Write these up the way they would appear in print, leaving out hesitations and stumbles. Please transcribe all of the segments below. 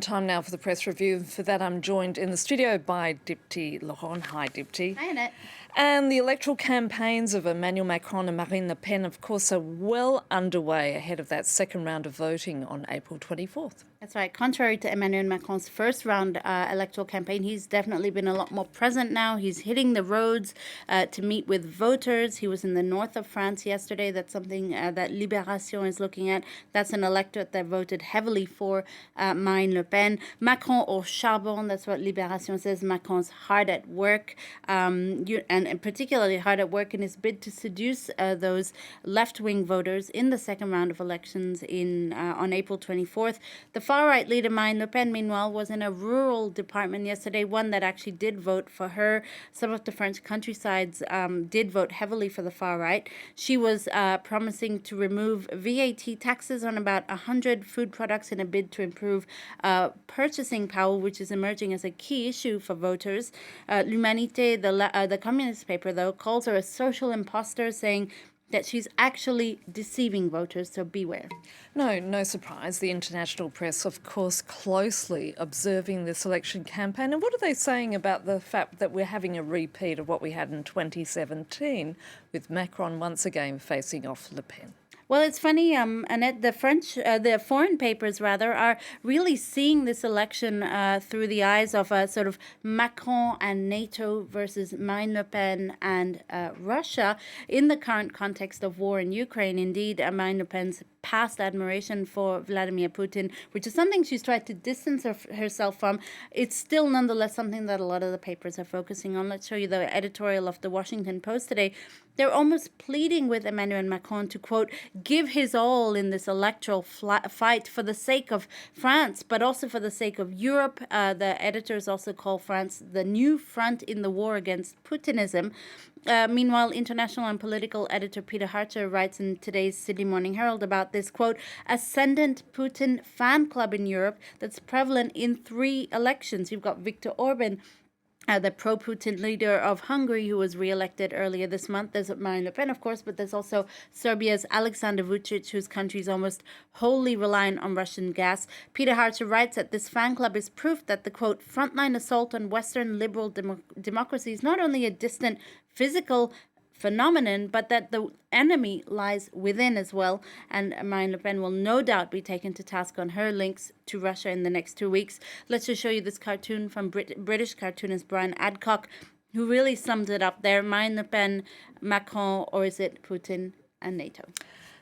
Time now for the press review. For that, I'm joined in the studio by Dipti Laurent. Hi, Dipti. Hi, Annette. And the electoral campaigns of Emmanuel Macron and Marine Le Pen, of course, are well underway ahead of that second round of voting on April 24th. That's right. Contrary to Emmanuel Macron's first round electoral campaign, he's definitely been a lot more present now. He's hitting the roads to meet with voters. He was in the north of France yesterday. That's something that Libération is looking at. That's an electorate that voted heavily for Marine Le Pen. Macron au charbon, that's what Libération says. Macron's hard at work, and particularly hard at work in his bid to seduce those left-wing voters in the second round of elections on April 24th. The far-right leader Marine Le Pen, meanwhile, was in a rural department yesterday, one that actually did vote for her. Some of the French countrysides did vote heavily for the far-right. She was promising to remove VAT taxes on about 100 food products in a bid to improve purchasing power, which is emerging as a key issue for voters. L'Humanité, the communist paper, though, calls her a social imposter, saying that she's actually deceiving voters, so beware. No surprise. The international press, of course, closely observing this election campaign. And what are they saying about the fact that we're having a repeat of what we had in 2017, with Macron once again facing off Le Pen? Well, it's funny, Annette, the foreign papers, rather, are really seeing this election through the eyes of a sort of Macron and NATO versus Marine Le Pen and Russia in the current context of war in Ukraine. Indeed, Marine Le Pen's past admiration for Vladimir Putin, which is something she's tried to distance herself from, it's still nonetheless something that a lot of the papers are focusing on. Let's show you the editorial of the Washington Post today. They're almost pleading with Emmanuel Macron to, quote, give his all in this electoral fight for the sake of France, but also for the sake of Europe. The editors also call France the new front in the war against Putinism. Meanwhile, international and political editor Peter Hartzer writes in today's Sydney Morning Herald about this, quote, ascendant Putin fan club in Europe that's prevalent in 3 elections. You've got Viktor Orban, the pro-Putin leader of Hungary, who was re-elected earlier this month. There's Marine Le Pen, of course, but there's also Serbia's Alexander Vucic, whose country is almost wholly reliant on Russian gas. Peter Hartzer writes that this fan club is proof that the, quote, frontline assault on Western liberal democracy is not only a distant physical phenomenon, but that the enemy lies within as well. And Marine Le Pen will no doubt be taken to task on her links to Russia in the next 2 weeks. Let's just show you this cartoon from British cartoonist Brian Adcock, who really sums it up there. Marine Le Pen, Macron, or is it Putin and NATO?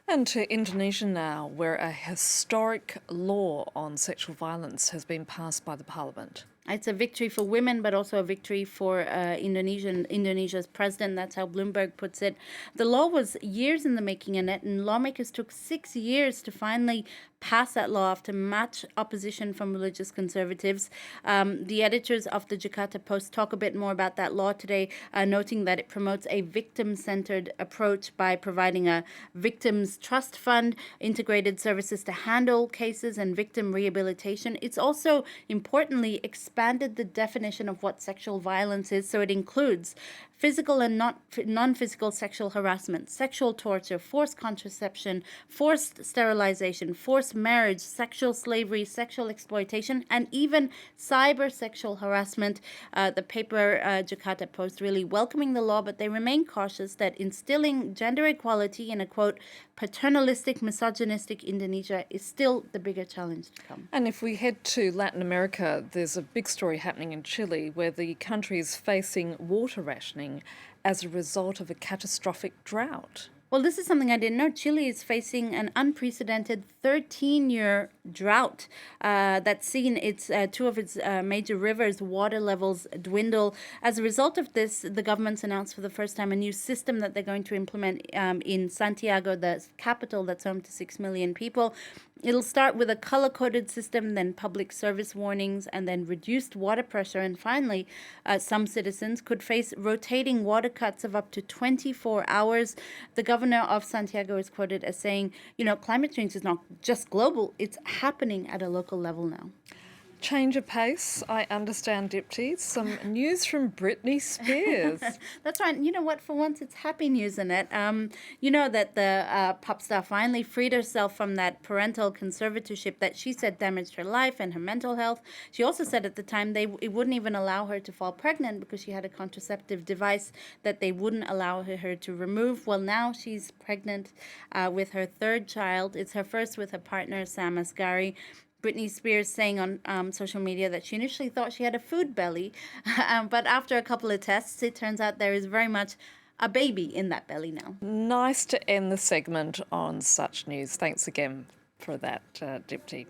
And to Indonesia now, where a historic law on sexual violence has been passed by the parliament. It's a victory for women, but also a victory for Indonesia's president. That's how Bloomberg puts it. The law was years in the making, Annette, and lawmakers took 6 years to finally pass that law after much opposition from religious conservatives. The editors of the Jakarta Post talk a bit more about that law today, noting that it promotes a victim-centered approach by providing a victims trust fund, integrated services to handle cases, and victim rehabilitation. It's also, importantly, expanded the definition of what sexual violence is, so it includes physical and non-physical sexual harassment, sexual torture, forced contraception, forced sterilization, forced marriage, sexual slavery, sexual exploitation, and even cyber sexual harassment. The paper Jakarta Post really welcoming the law, but they remain cautious that instilling gender equality in a, quote, paternalistic, misogynistic Indonesia is still the bigger challenge to come. And if we head to Latin America, there's a big story happening in Chile, where the country is facing water rationing as a result of a catastrophic drought. Well, this is something I didn't know. Chile is facing an unprecedented 13-year drought that's seen two of its major rivers' water levels dwindle. As a result of this, the government's announced for the first time a new system that they're going to implement in Santiago, the capital that's home to 6 million people. It'll start with a color-coded system, then public service warnings, and then reduced water pressure. And finally, some citizens could face rotating water cuts of up to 24 hours. The governor of Santiago is quoted as saying, climate change is not just global, it's happening at a local level now. Change of pace, I understand, Dipti. Some news from Britney Spears. That's right. You know what? For once, it's happy news in it. You know that the pop star finally freed herself from that parental conservatorship that she said damaged her life and her mental health. She also said at the time it wouldn't even allow her to fall pregnant because she had a contraceptive device that they wouldn't allow her to remove. Well, now she's pregnant with her third child. It's her first with her partner, Sam Asghari. Britney Spears saying on social media that she initially thought she had a food belly, but after a couple of tests, it turns out there is very much a baby in that belly now. Nice to end the segment on such news. Thanks again for that, Dipti.